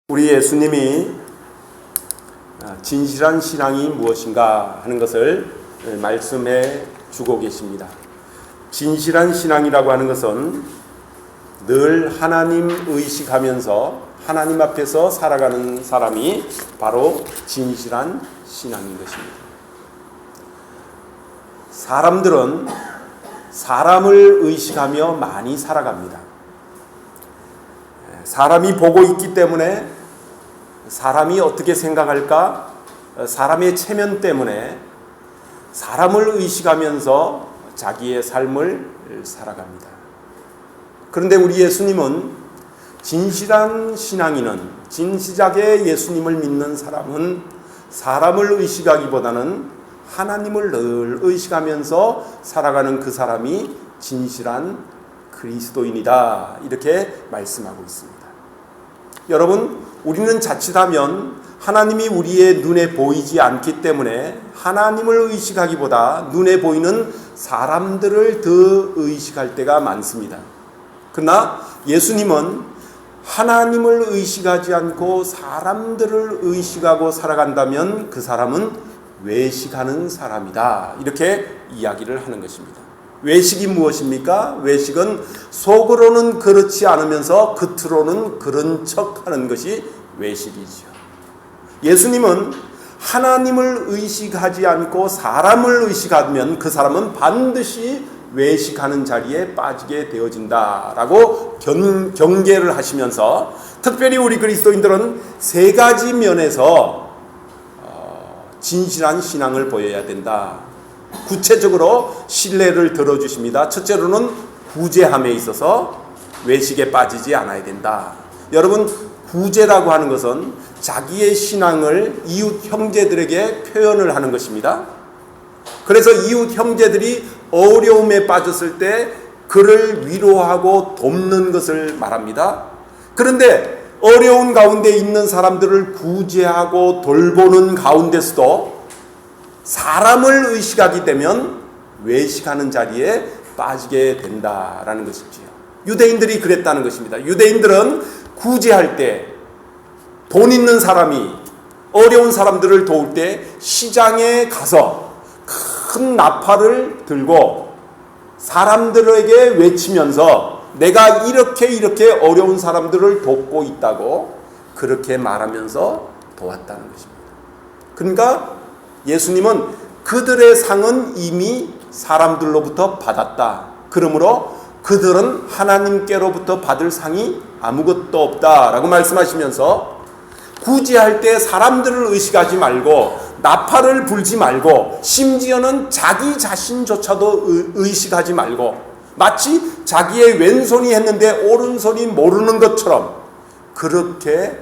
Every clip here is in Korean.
우리 예수님이 진실한 신앙이 무엇인가 하는 것을 말씀해 주고 계십니다. 진실한 신앙이라고 하는 것은 늘 하나님 의식하면서 하나님 앞에서 살아가는 사람이 바로 진실한 신앙인 것입니다. 사람들은 사람을 의식하며 많이 살아갑니다. 사람이 보고 있기 때문에 사람이 어떻게 생각할까? 사람의 체면 때문에 사람을 의식하면서 자기의 삶을 살아갑니다. 그런데 우리 예수님은 진실한 신앙인은, 진실하게 예수님을 믿는 사람은 사람을 의식하기보다는 하나님을 늘 의식하면서 살아가는 그 사람이 진실한 그리스도인이다, 이렇게 말씀하고 있습니다. 여러분, 우리는 자칫하면 하나님이 우리의 눈에 보이지 않기 때문에 하나님을 의식하기보다 눈에 보이는 사람들을 더 의식할 때가 많습니다. 그러나 예수님은 하나님을 의식하지 않고 사람들을 의식하고 살아간다면 그 사람은 외식하는 사람이다, 이렇게 이야기를 하는 것입니다. 외식이 무엇입니까? 외식은 속으로는 그렇지 않으면서 겉으로는 그런 척하는 것이 외식이죠. 예수님은 하나님을 의식하지 않고 사람을 의식하면 그 사람은 반드시 외식하는 자리에 빠지게 되어진다라고 경계를 하시면서, 특별히 우리 그리스도인들은 세 가지 면에서 진실한 신앙을 보여야 된다. 구체적으로 신뢰를 들어주십니다. 첫째로는 구제함에 있어서 외식에 빠지지 않아야 된다. 여러분, 구제라고 하는 것은 자기의 신앙을 이웃 형제들에게 표현을 하는 것입니다. 그래서 이웃 형제들이 어려움에 빠졌을 때 그를 위로하고 돕는 것을 말합니다. 그런데 어려운 가운데 있는 사람들을 구제하고 돌보는 가운데서도 사람을 의식하게 되면 외식하는 자리에 빠지게 된다라는 것이지요. 유대인들이 그랬다는 것입니다. 유대인들은 구제할 때, 돈 있는 사람이 어려운 사람들을 도울 때 시장에 가서 큰 나팔을 들고 사람들에게 외치면서 내가 이렇게 어려운 사람들을 돕고 있다고 그렇게 말하면서 도왔다는 것입니다. 그러니까 예수님은 그들의 상은 이미 사람들로부터 받았다. 그러므로 그들은 하나님께로부터 받을 상이 아무것도 없다라고 말씀하시면서, 구제할 때 사람들을 의식하지 말고 나팔을 불지 말고 심지어는 자기 자신조차도 의식하지 말고 마치 자기의 왼손이 했는데 오른손이 모르는 것처럼 그렇게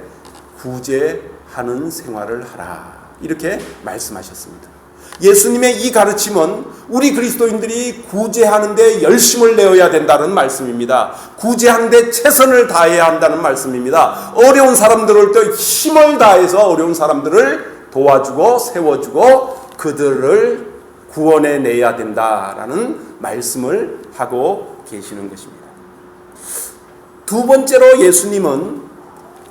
구제하는 생활을 하라, 이렇게 말씀하셨습니다. 예수님의 이 가르침은 우리 그리스도인들이 구제하는데 열심을 내어야 된다는 말씀입니다. 구제하는데 최선을 다해야 한다는 말씀입니다. 어려운 사람들을 또 힘을 다해서 어려운 사람들을 도와주고 세워주고 그들을 구원해내야 된다라는 말씀을 하고 계시는 것입니다. 두 번째로 예수님은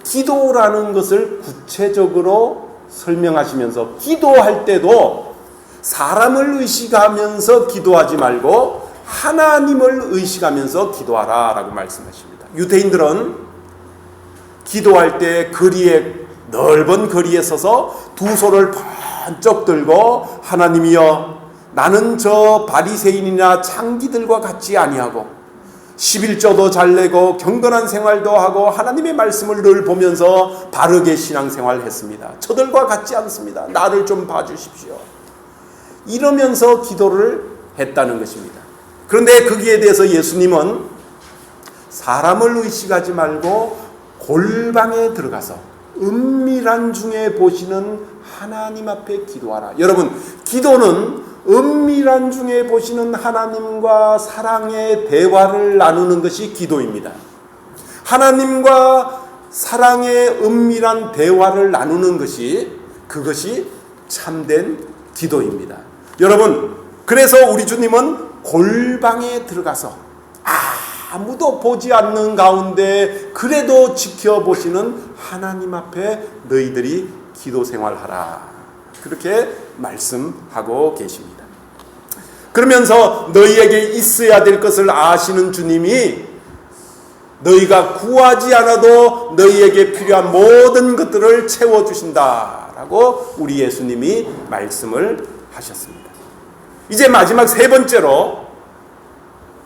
기도라는 것을 구체적으로 설명하시면서, 기도할 때도 사람을 의식하면서 기도하지 말고 하나님을 의식하면서 기도하라 라고 말씀하십니다. 유대인들은 기도할 때 넓은 거리에 서서 두 손을 번쩍 들고 하나님이여, 나는 저 바리새인이나 창기들과 같지 아니하고 11조도 잘 내고 경건한 생활도 하고 하나님의 말씀을 늘 보면서 바르게 신앙생활을 했습니다. 저들과 같지 않습니다. 나를 좀 봐주십시오. 이러면서 기도를 했다는 것입니다. 그런데 거기에 대해서 예수님은 사람을 의식하지 말고 골방에 들어가서 은밀한 중에 보시는 하나님 앞에 기도하라. 여러분, 기도는 은밀한 중에 보시는 하나님과 사랑의 대화를 나누는 것이 기도입니다. 하나님과 사랑의 은밀한 대화를 나누는 것이, 그것이 참된 기도입니다. 여러분, 그래서 우리 주님은 골방에 들어가서 아무도 보지 않는 가운데 그래도 지켜보시는 하나님 앞에 너희들이 기도 생활하라. 그렇게 말씀하고 계십니다. 그러면서 너희에게 있어야 될 것을 아시는 주님이 너희가 구하지 않아도 너희에게 필요한 모든 것들을 채워주신다라고 우리 예수님이 말씀을 하셨습니다. 이제 마지막 세 번째로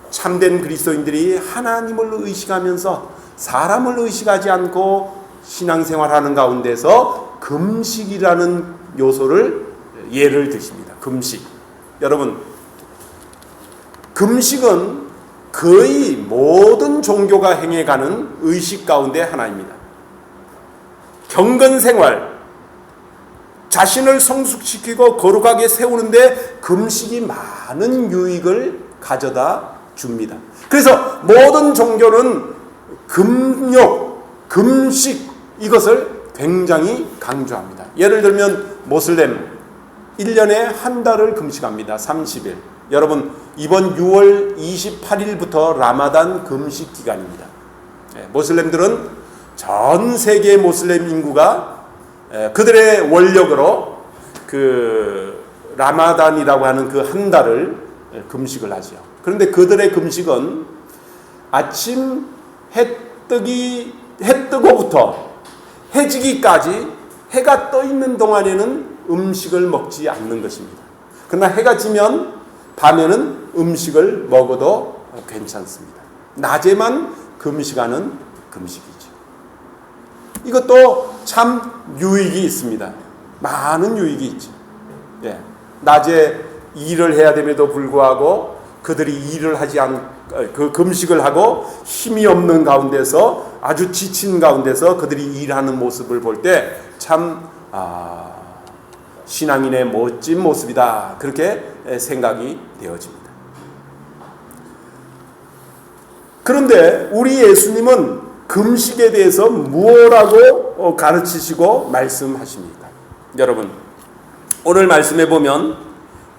참된 그리스도인들이 하나님을 의식하면서 사람을 의식하지 않고 신앙생활하는 가운데서 금식이라는 요소를 예를 드십니다. 금식. 여러분, 금식은 거의 모든 종교가 행해가는 의식 가운데 하나입니다. 경건생활, 자신을 성숙시키고 거룩하게 세우는데 금식이 많은 유익을 가져다 줍니다. 그래서 모든 종교는 금욕, 금식 이것을 굉장히 강조합니다. 예를 들면 모슬렘 1년에 한 달을 금식합니다. 30일. 여러분, 이번 6월 28일부터 라마단 금식 기간입니다. 모슬렘들은 전 세계 모슬렘 인구가 그들의 원력으로 그 라마단이라고 하는 그 한 달을 금식을 하죠. 그런데 그들의 금식은 아침 해 뜨고부터 해지기까지 해가 떠 있는 동안에는 음식을 먹지 않는 것입니다. 그러나 해가 지면 밤에는 음식을 먹어도 괜찮습니다. 낮에만 금식하는 금식이죠. 이것도 참 유익이 있습니다. 많은 유익이 있죠. 예. 낮에 일을 해야 됨에도 불구하고 그들이 일을 하지 그 금식을 하고 힘이 없는 가운데서 아주 지친 가운데서 그들이 일하는 모습을 볼 때 참 신앙인의 멋진 모습이다. 그렇게 생각이 되어집니다. 그런데 우리 예수님은 금식에 대해서 무엇라고 가르치시고 말씀하십니까? 여러분, 오늘 말씀해 보면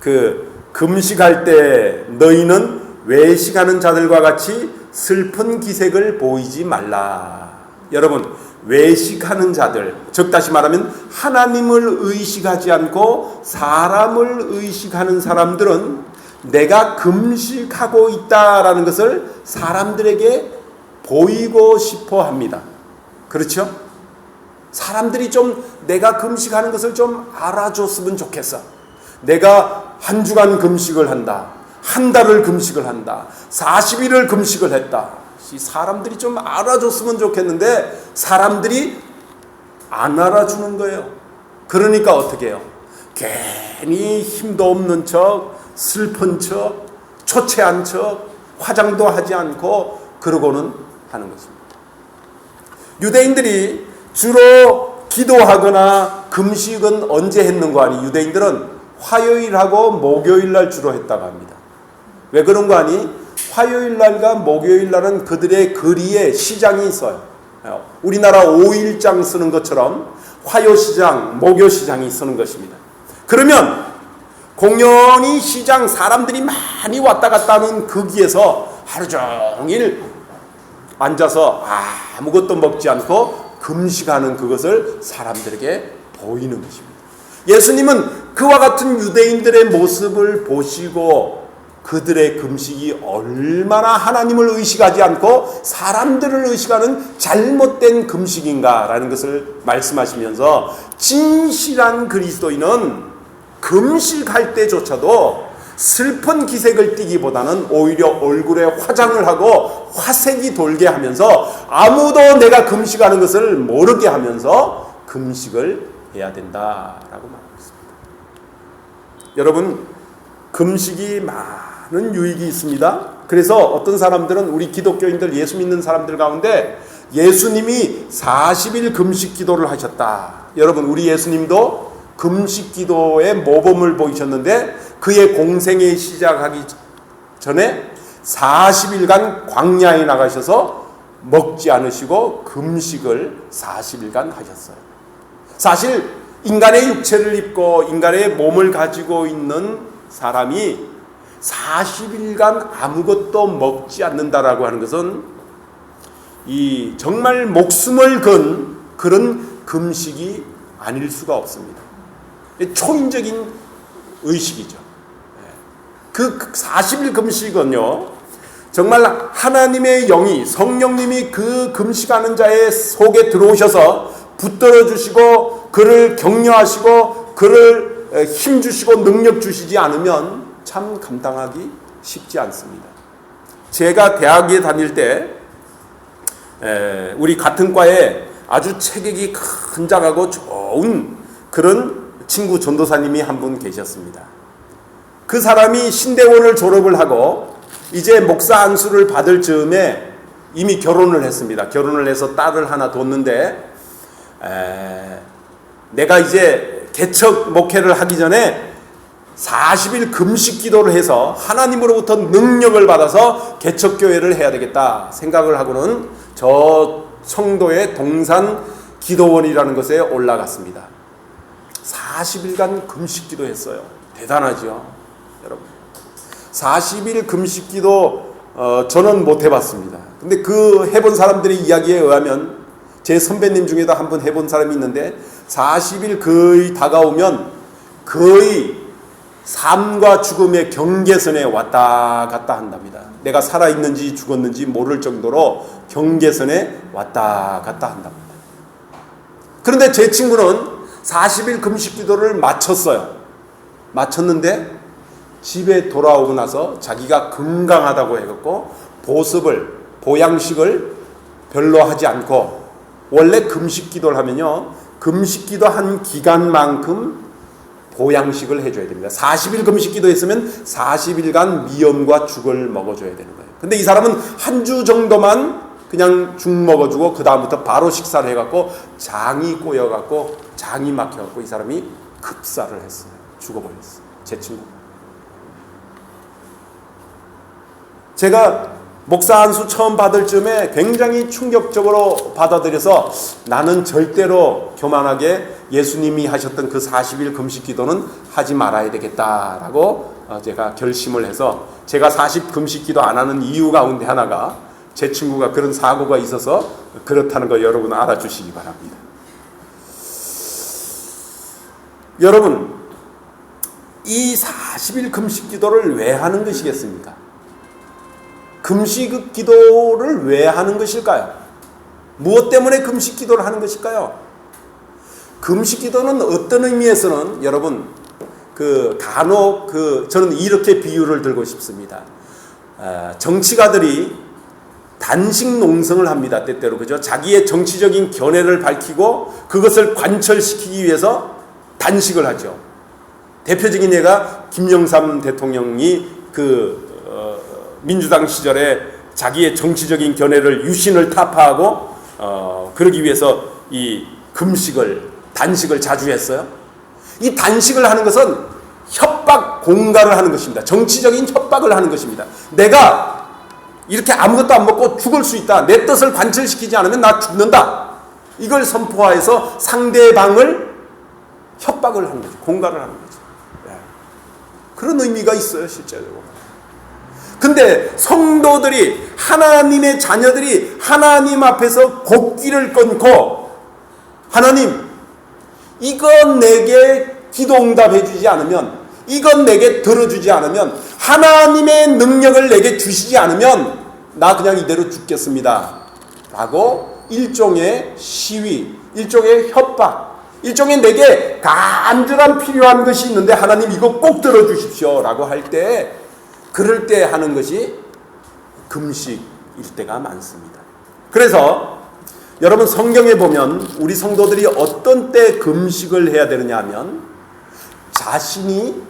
그 금식할 때 너희는 외식하는 자들과 같이 슬픈 기색을 보이지 말라. 여러분, 외식하는 자들, 즉 다시 말하면 하나님을 의식하지 않고 사람을 의식하는 사람들은 내가 금식하고 있다라는 것을 사람들에게 보이고 싶어 합니다. 그렇죠? 사람들이 좀 내가 금식하는 것을 좀 알아줬으면 좋겠어. 내가 한 주간 금식을 한다. 한 달을 금식을 한다. 40일을 금식을 했다. 사람들이 좀 알아줬으면 좋겠는데 사람들이 안 알아주는 거예요. 그러니까 어떻게 해요? 괜히 힘도 없는 척, 슬픈 척, 초췌한 척, 화장도 하지 않고 그러고는 하는 것입니다. 유대인들이 주로 기도하거나 금식은 언제 했는가 하니 유대인들은 화요일하고 목요일날 주로 했다고 합니다. 왜 그런 거 아니? 화요일날과 목요일날은 그들의 거리에 시장이 있어요. 우리나라 5일장 쓰는 것처럼 화요시장, 목요시장이 쓰는 것입니다. 그러면 공연히 시장 사람들이 많이 왔다 갔다 하는 거기에서 하루 종일 앉아서 아무것도 먹지 않고 금식하는 그것을 사람들에게 보이는 것입니다. 예수님은 그와 같은 유대인들의 모습을 보시고 그들의 금식이 얼마나 하나님을 의식하지 않고 사람들을 의식하는 잘못된 금식인가라는 것을 말씀하시면서 진실한 그리스도인은 금식할 때조차도 슬픈 기색을 띠기보다는 오히려 얼굴에 화장을 하고 화색이 돌게 하면서 아무도 내가 금식하는 것을 모르게 하면서 금식을 해야 된다라고 말하고 있습니다. 여러분, 금식이 많은 유익이 있습니다. 그래서 어떤 사람들은 우리 기독교인들 예수 믿는 사람들 가운데 예수님이 40일 금식 기도를 하셨다. 여러분, 우리 예수님도 금식 기도의 모범을 보이셨는데 그의 공생에 시작하기 전에 40일간 광야에 나가셔서 먹지 않으시고 금식을 40일간 하셨어요. 사실 인간의 육체를 입고 인간의 몸을 가지고 있는 사람이 40일간 아무것도 먹지 않는다라고 하는 것은 이 정말 목숨을 건 그런 금식이 아닐 수가 없습니다. 초인적인 의식이죠. 그 40일 금식은요, 정말 하나님의 영이, 성령님이 그 금식하는 자의 속에 들어오셔서 붙들어 주시고 그를 격려하시고 그를 힘 주시고 능력 주시지 않으면 참 감당하기 쉽지 않습니다. 제가 대학에 다닐 때 우리 같은 과에 아주 체격이 큰장하고 좋은 그런 친구 전도사님이 한 분 계셨습니다. 그 사람이 신대원을 졸업을 하고 이제 목사 안수를 받을 즈음에 이미 결혼을 했습니다. 결혼을 해서 딸을 하나 뒀는데 내가 이제 개척 목회를 하기 전에 40일 금식 기도를 해서 하나님으로부터 능력을 받아서 개척교회를 해야 되겠다 생각을 하고는 저 청도의 동산 기도원이라는 곳에 올라갔습니다. 40일간 금식 기도했어요. 대단하죠, 여러분. 40일 금식 기도 저는 못 해봤습니다. 근데 그 해본 사람들의 이야기에 의하면 제 선배님 중에도 한 번 해본 사람이 있는데 40일 거의 다가오면 거의 삶과 죽음의 경계선에 왔다 갔다 한답니다. 내가 살아있는지 죽었는지 모를 정도로 경계선에 왔다 갔다 한답니다. 그런데 제 친구는 40일 금식 기도를 마쳤어요. 마쳤는데 집에 돌아오고 나서 자기가 건강하다고 해갖고 보양식을 별로 하지 않고, 원래 금식 기도를 하면요, 금식 기도 한 기간만큼 보양식을 해줘야 됩니다. 40일 금식 기도 했으면 40일간 미염과 죽을 먹어줘야 되는 거예요. 근데 이 사람은 한 주 정도만 그냥 죽 먹어주고 그 다음부터 바로 식사를 해갖고 장이 꼬여갖고 장이 막혀갖고 이 사람이 급사를 했어요. 죽어버렸어요. 제 친구. 제가 목사 안수 처음 받을 즈음에 굉장히 충격적으로 받아들여서 나는 절대로 교만하게 예수님이 하셨던 그 40일 금식 기도는 하지 말아야 되겠다라고 제가 결심을 해서, 제가 40 금식 기도 안 하는 이유 가운데 하나가 제 친구가 그런 사고가 있어서 그렇다는 거 여러분 알아주시기 바랍니다. 여러분, 이 40일 금식 기도를 왜 하는 것이겠습니까? 금식 기도를 왜 하는 것일까요? 무엇 때문에 금식 기도를 하는 것일까요? 금식 기도는 어떤 의미에서는 여러분, 간혹 저는 이렇게 비유를 들고 싶습니다. 정치가들이 단식 농성을 합니다. 때때로, 그죠? 자기의 정치적인 견해를 밝히고 그것을 관철시키기 위해서 단식을 하죠. 대표적인 예가 김영삼 대통령이 민주당 시절에 자기의 정치적인 견해를 유신을 타파하고 그러기 위해서 이 단식을 자주 했어요. 이 단식을 하는 것은 협박 공갈을 하는 것입니다. 정치적인 협박을 하는 것입니다. 내가 이렇게 아무것도 안 먹고 죽을 수 있다. 내 뜻을 관철시키지 않으면 나 죽는다. 이걸 선포하여서 상대방을 협박을 하는 거죠. 공갈을 하는 거죠. 그런 의미가 있어요, 실제로. 근데 성도들이, 하나님의 자녀들이 하나님 앞에서 곡기를 끊고, 하나님, 이건 내게 기도 응답해 주지 않으면, 이건 내게 들어주지 않으면, 하나님의 능력을 내게 주시지 않으면 나 그냥 이대로 죽겠습니다 라고 일종의 시위, 일종의 협박, 일종의 내게 간절한 필요한 것이 있는데 하나님 이거 꼭 들어주십시오 라고 할 때, 그럴 때 하는 것이 금식일 때가 많습니다. 그래서 여러분, 성경에 보면 우리 성도들이 어떤 때 금식을 해야 되느냐 하면, 자신이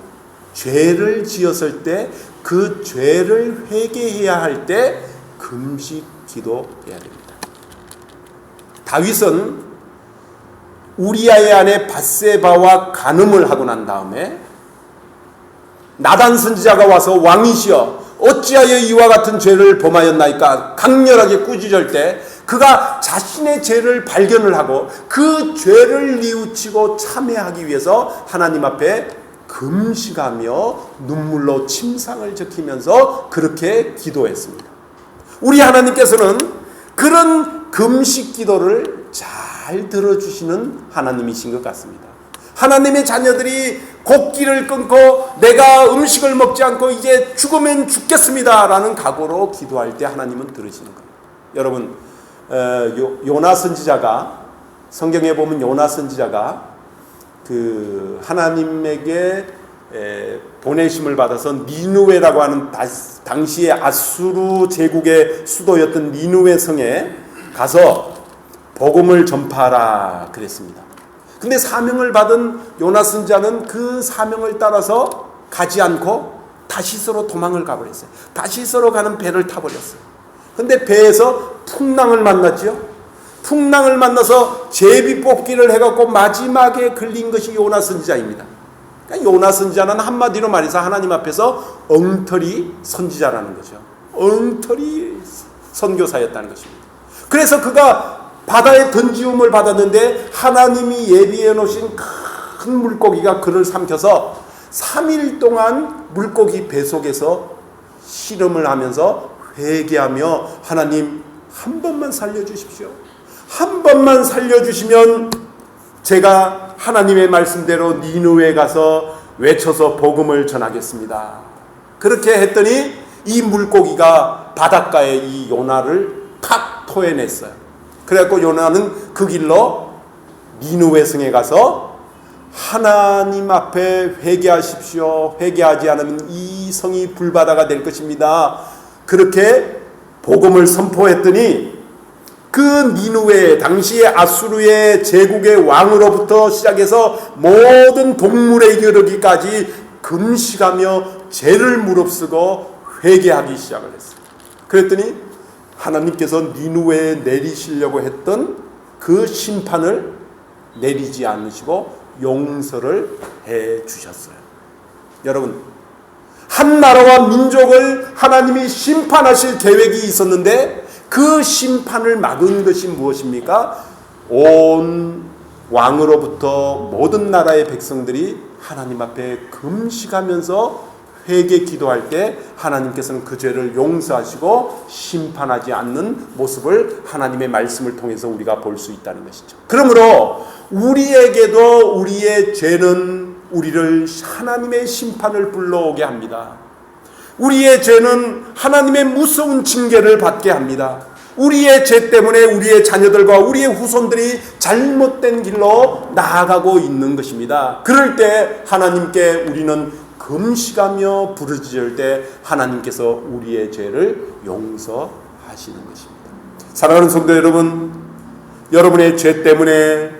죄를 지었을 때 그 죄를 회개해야 할 때 금식 기도해야 됩니다. 다윗은 우리아의 아내 밧세바와 간음을 하고 난 다음에 나단 선지자가 와서 왕이시여 어찌하여 이와 같은 죄를 범하였나이까 강렬하게 꾸짖을 때 그가 자신의 죄를 발견을 하고 그 죄를 뉘우치고 참회하기 위해서 하나님 앞에 금식하며 눈물로 침상을 적히면서 그렇게 기도했습니다. 우리 하나님께서는 그런 금식 기도를 잘 들어주시는 하나님이신 것 같습니다. 하나님의 자녀들이 곡기를 끊고 내가 음식을 먹지 않고 이제 죽으면 죽겠습니다 라는 각오로 기도할 때 하나님은 들으시는 거예요. 여러분, 요나 선지자가, 성경에 보면 요나 선지자가 그 하나님에게 보내심을 받아서 니누웨라고 하는 당시의 아수르 제국의 수도였던 니누웨 성에 가서 복음을 전파하라 그랬습니다. 근데 사명을 받은 요나 선지자는 그 사명을 따라서 가지 않고 다시스로 도망을 가버렸어요. 다시스로 가는 배를 타버렸어요. 근데 배에서 풍랑을 만났죠. 풍랑을 만나서 제비 뽑기를 해갖고 마지막에 걸린 것이 요나 선지자입니다. 그러니까 요나 선지자는 한마디로 말해서 하나님 앞에서 엉터리 선지자라는 거죠. 엉터리 선교사였다는 것입니다. 그래서 그가 바다에 던지움을 받았는데 하나님이 예비해 놓으신 큰 물고기가 그를 삼켜서 3일 동안 물고기 배 속에서 씨름을 하면서 회개하며 하나님 한 번만 살려주십시오. 한 번만 살려주시면 제가 하나님의 말씀대로 니누에 가서 외쳐서 복음을 전하겠습니다. 그렇게 했더니 이 물고기가 바닷가에 이 요나를 탁 토해냈어요. 그래갖고 요나는 그 길로 니누에 성에 가서 하나님 앞에 회개하십시오. 회개하지 않으면 이 성이 불바다가 될 것입니다. 그렇게 복음을 선포했더니 그 니누에 당시의 아수르의 제국의 왕으로부터 시작해서 모든 동물에 이르기까지 금식하며 죄를 무릅쓰고 회개하기 시작을 했어요. 그랬더니 하나님께서 니누에 내리시려고 했던 그 심판을 내리지 않으시고 용서를 해 주셨어요. 여러분, 한 나라와 민족을 하나님이 심판하실 계획이 있었는데 그 심판을 막은 것이 무엇입니까? 온 왕으로부터 모든 나라의 백성들이 하나님 앞에 금식하면서 회개 기도할 때 하나님께서는 그 죄를 용서하시고 심판하지 않는 모습을 하나님의 말씀을 통해서 우리가 볼 수 있다는 것이죠. 그러므로 우리에게도 우리의 죄는 우리를 하나님의 심판을 불러오게 합니다. 우리의 죄는 하나님의 무서운 징계를 받게 합니다. 우리의 죄 때문에 우리의 자녀들과 우리의 후손들이 잘못된 길로 나아가고 있는 것입니다. 그럴 때 하나님께 우리는 금식하며 부르짖을 때 하나님께서 우리의 죄를 용서하시는 것입니다. 사랑하는 성도 여러분, 여러분의 죄 때문에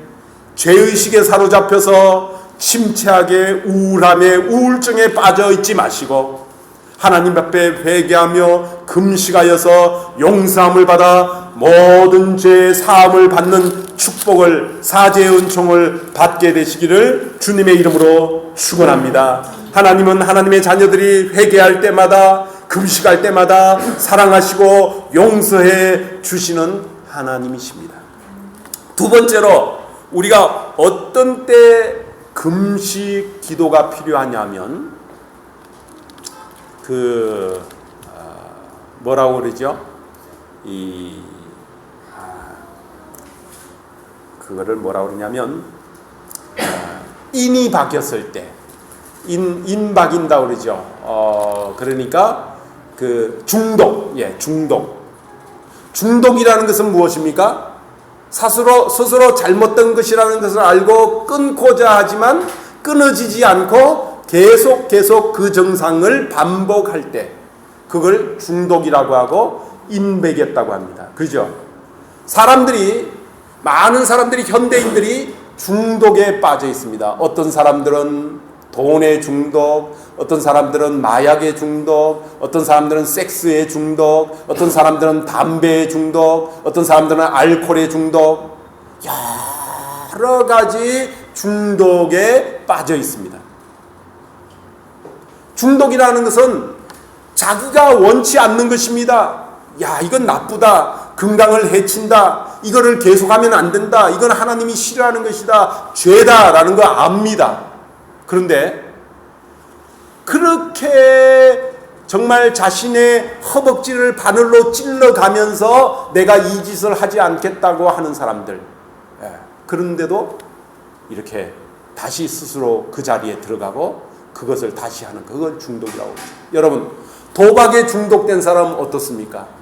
죄의식에 사로잡혀서 침체하게 우울함에 우울증에 빠져 있지 마시고 하나님 앞에 회개하며 금식하여서 용서함을 받아 모든 죄 사함을 받는 축복을, 사죄의 은총을 받게 되시기를 주님의 이름으로 축원합니다. 하나님은 하나님의 자녀들이 회개할 때마다, 금식할 때마다 사랑하시고 용서해 주시는 하나님이십니다. 두 번째로 우리가 어떤 때 금식 기도가 필요하냐면 뭐라고 그러죠? 그거를 뭐라고 그러냐면 인이 박혔을 때 인 박인다 그러죠. 그러니까 그 중독이라는 것은 무엇입니까? 스스로 잘못된 것이라는 것을 알고 끊고자 하지만 끊어지지 않고 계속 그 정상을 반복할 때 그걸 중독이라고 하고 인백이었다고 합니다. 그죠? 많은 사람들이, 현대인들이 중독에 빠져 있습니다. 어떤 사람들은 돈의 중독, 어떤 사람들은 마약의 중독, 어떤 사람들은 섹스의 중독, 어떤 사람들은 담배의 중독, 어떤 사람들은 알코올의 중독, 여러 가지 중독에 빠져 있습니다. 중독이라는 것은 자기가 원치 않는 것입니다. 이건 나쁘다. 건강을 해친다. 이거를 계속하면 안 된다. 이건 하나님이 싫어하는 것이다. 죄다라는 거 압니다. 그런데 그렇게 정말 자신의 허벅지를 바늘로 찔러가면서 내가 이 짓을 하지 않겠다고 하는 사람들, 그런데도 이렇게 다시 스스로 그 자리에 들어가고 그것을 다시 하는, 그걸 중독이라고 합니다. 여러분, 도박에 중독된 사람 어떻습니까?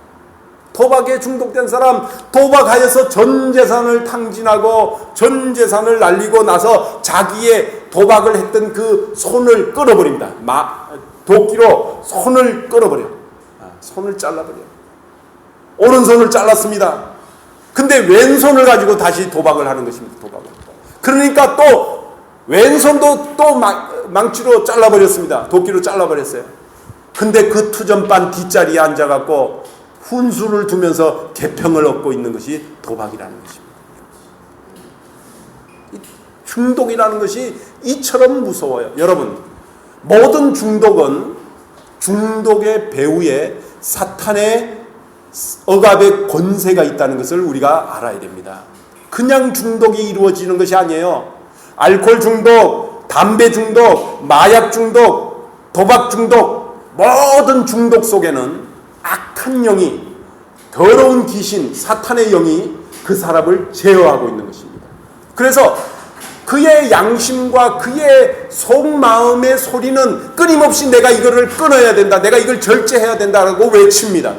도박에 중독된 사람, 도박하여서 전 재산을 탕진하고 전 재산을 날리고 나서 자기의 도박을 했던 그 손을 끊어버립니다. 도끼로 손을 끊어버려. 손을 잘라버려. 오른손을 잘랐습니다. 근데 왼손을 가지고 다시 도박을 하는 것입니다. 도박을. 그러니까 또 왼손도 또 망치로 잘라버렸습니다. 도끼로 잘라버렸어요. 근데 그 투전반 뒷자리에 앉아갖고 훈수를 두면서 개평을 얻고 있는 것이 도박이라는 것입니다. 중독이라는 것이 이처럼 무서워요. 여러분, 모든 중독은 중독의 배후에 사탄의 억압의 권세가 있다는 것을 우리가 알아야 됩니다. 그냥 중독이 이루어지는 것이 아니에요. 알코올 중독, 담배 중독, 마약 중독, 도박 중독, 모든 중독 속에는 악한 영이, 더러운 귀신, 사탄의 영이 그 사람을 제어하고 있는 것입니다. 그래서 그의 양심과 그의 속마음의 소리는 끊임없이 내가 이거를 끊어야 된다, 내가 이걸 절제해야 된다라고 외칩니다.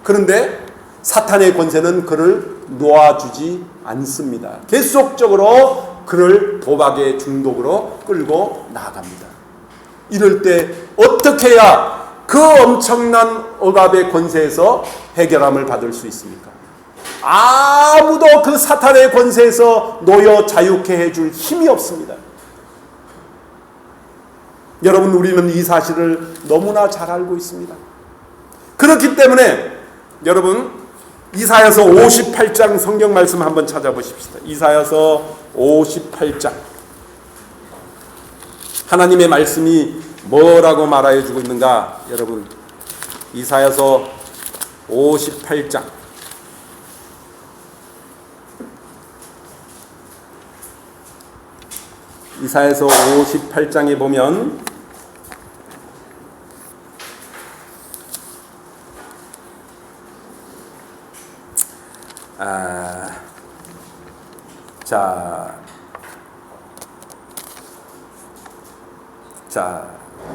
그런데 사탄의 권세는 그를 놓아주지 않습니다. 계속적으로 그를 도박의 중독으로 끌고 나아갑니다. 이럴 때 어떻게 해야 그 엄청난 억압의 권세에서 해결함을 받을 수 있습니까? 아무도 그 사탄의 권세에서 놓여 자유케 해줄 힘이 없습니다. 여러분, 우리는 이 사실을 너무나 잘 알고 있습니다. 그렇기 때문에 여러분, 이사야서 58장 성경 말씀 한번 찾아보십시다. 이사야서 58장. 하나님의 말씀이 뭐라고 말하여 주고 있는가? 여러분, 이사야서 58장. 이사야서 58장에 보면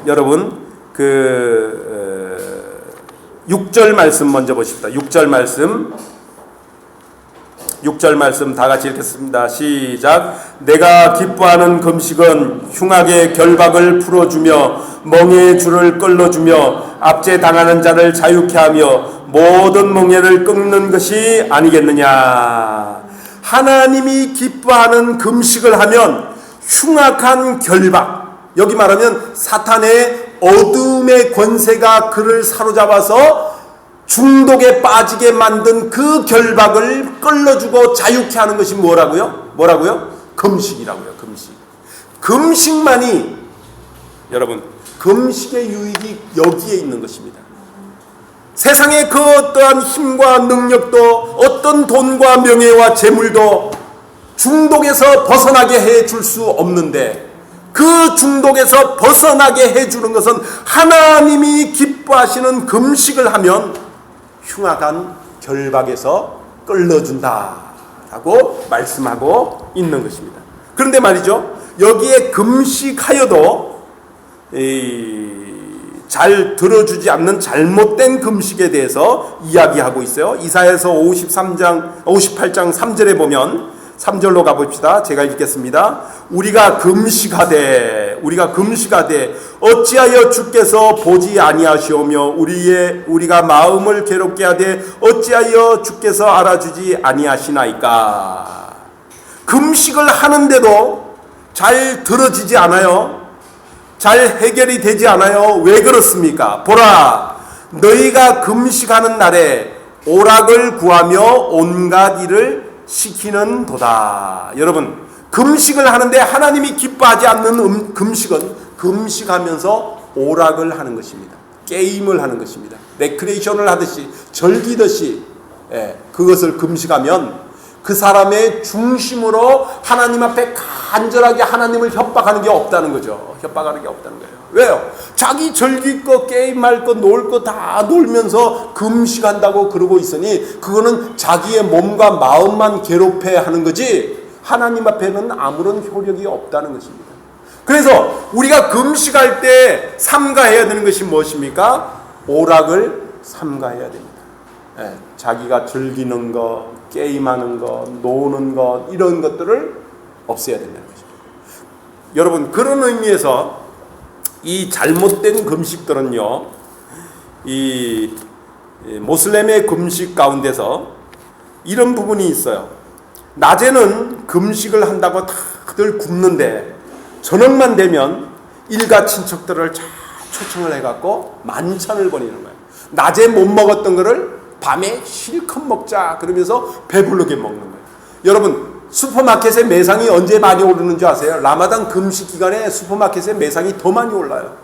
여러분, 6절 말씀 먼저 보십시다. 6절 말씀 다 같이 읽겠습니다. 시작. 내가 기뻐하는 금식은 흉악의 결박을 풀어주며 멍에의 줄을 끌어주며 압제 당하는 자를 자유케 하며 모든 멍에를 끊는 것이 아니겠느냐. 하나님이 기뻐하는 금식을 하면 흉악한 결박, 여기 말하면 사탄의 어둠의 권세가 그를 사로잡아서 중독에 빠지게 만든 그 결박을 끌어주고 자유케 하는 것이 뭐라고요? 금식이라고요. 금식만이, 여러분, 금식의 유익이 여기에 있는 것입니다. 세상의 그 어떠한 힘과 능력도, 어떤 돈과 명예와 재물도 중독에서 벗어나게 해줄 수 없는데, 그 중독에서 벗어나게 해주는 것은 하나님이 기뻐하시는 금식을 하면 흉악한 결박에서 끌어준다라고 말씀하고 있는 것입니다. 그런데 말이죠, 여기에 금식하여도 잘 들어주지 않는 잘못된 금식에 대해서 이야기하고 있어요. 이사야서 58장 3절에 보면, 3절로 가봅시다. 제가 읽겠습니다. 우리가 금식하되 어찌하여 주께서 보지 아니하시오며 우리가 마음을 괴롭게 하되 어찌하여 주께서 알아주지 아니하시나이까. 금식을 하는데도 잘 들어지지 않아요. 잘 해결이 되지 않아요. 왜 그렇습니까? 보라, 너희가 금식하는 날에 오락을 구하며 온갖 일을 시키는 도다. 여러분, 금식을 하는데 하나님이 기뻐하지 않는 금식은 금식하면서 오락을 하는 것입니다. 게임을 하는 것입니다. 레크레이션을 하듯이, 즐기듯이, 그것을 금식하면 그 사람의 중심으로 하나님 앞에 간절하게 하나님을 협박하는 게 없다는 거죠. 협박하는 게 없다는 거예요. 왜요? 자기 즐길 거, 게임할 거, 놀 거 다 놀면서 금식한다고 그러고 있으니 그거는 자기의 몸과 마음만 괴롭혀 하는 거지 하나님 앞에는 아무런 효력이 없다는 것입니다. 그래서 우리가 금식할 때 삼가해야 되는 것이 무엇입니까? 오락을 삼가해야 됩니다. 예, 자기가 즐기는 것, 게임하는 것, 노는 것 이런 것들을 없애야 된다는 것입니다. 여러분 그런 의미에서 이 잘못된 금식들은요, 이 모슬렘의 금식 가운데서 이런 부분이 있어요. 낮에는 금식을 한다고 다들 굶는데 저녁만 되면 일가 친척들을 잘 초청을 해갖고 만찬을 벌이는 거예요. 낮에 못 먹었던 거를 밤에 실컷 먹자 그러면서 배부르게 먹는 거예요. 여러분 슈퍼마켓의 매상이 언제 많이 오르는 줄 아세요? 라마단 금식 기간에 슈퍼마켓의 매상이 더 많이 올라요.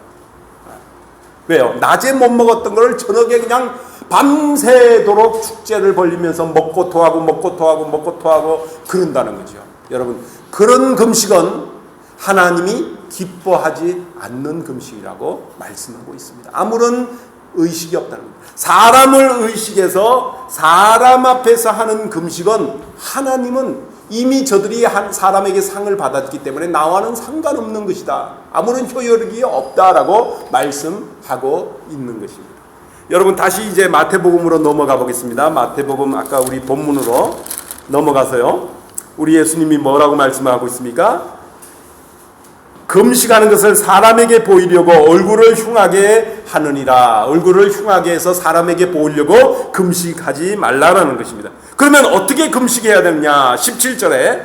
왜요? 낮에 못 먹었던 걸 저녁에 그냥 밤새도록 축제를 벌리면서 먹고 토하고 먹고 토하고 먹고 토하고 그런다는 거죠. 여러분 그런 금식은 하나님이 기뻐하지 않는 금식이라고 말씀하고 있습니다. 아무런 의식이 없다는 겁니다. 사람을 의식해서 사람 앞에서 하는 금식은 하나님은 이미 저들이 한 사람에게 상을 받았기 때문에 나와는 상관없는 것이다. 아무런 효력이 없다라고 말씀하고 있는 것입니다. 여러분 다시 이제 마태복음으로 넘어가 보겠습니다. 마태복음 아까 우리 본문으로 넘어가서요. 우리 예수님이 뭐라고 말씀하고 있습니까? 금식하는 것을 사람에게 보이려고 얼굴을 흉하게 하느니라. 얼굴을 흉하게 해서 사람에게 보이려고 금식하지 말라라는 것입니다. 그러면 어떻게 금식해야 되느냐? 17절에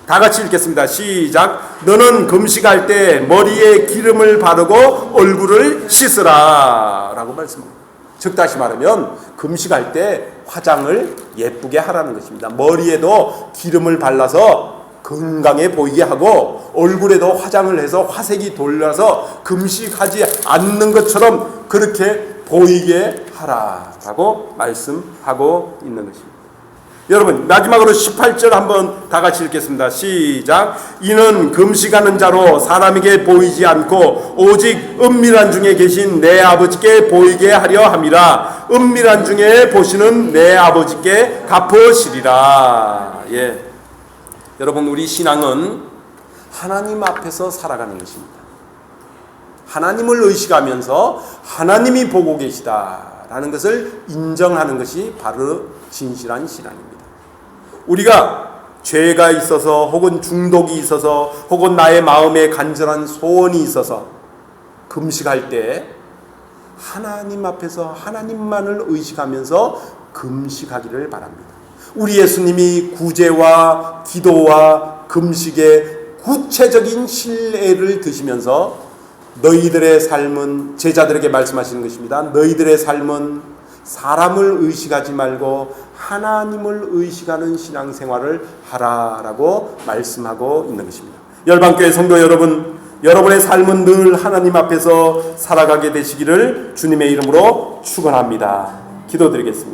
다 같이 읽겠습니다. 시작. 너는 금식할 때 머리에 기름을 바르고 얼굴을 씻으라 라고 말씀합니다. 즉 다시 말하면 금식할 때 화장을 예쁘게 하라는 것입니다. 머리에도 기름을 발라서 건강해 보이게 하고 얼굴에도 화장을 해서 화색이 돌려서 금식하지 않는 것처럼 그렇게 보이게 하라라고 말씀하고 있는 것입니다. 여러분 마지막으로 18절 한번 다 같이 읽겠습니다. 시작. 이는 금식하는 자로 사람에게 보이지 않고 오직 은밀한 중에 계신 내 아버지께 보이게 하려 함이라. 은밀한 중에 보시는 내 아버지께 갚으시리라. 예. 여러분 우리 신앙은 하나님 앞에서 살아가는 것입니다. 하나님을 의식하면서 하나님이 보고 계시다라는 것을 인정하는 것이 바로 진실한 신앙입니다. 우리가 죄가 있어서 혹은 중독이 있어서 혹은 나의 마음에 간절한 소원이 있어서 금식할 때 하나님 앞에서 하나님만을 의식하면서 금식하기를 바랍니다. 우리 예수님이 구제와 기도와 금식의 구체적인 신뢰를 드시면서 너희들의 삶은 제자들에게 말씀하시는 것입니다. 너희들의 삶은 사람을 의식하지 말고 하나님을 의식하는 신앙생활을 하라라고 말씀하고 있는 것입니다. 열방교회 성도 여러분, 여러분의 삶은 늘 하나님 앞에서 살아가게 되시기를 주님의 이름으로 축원합니다. 기도드리겠습니다.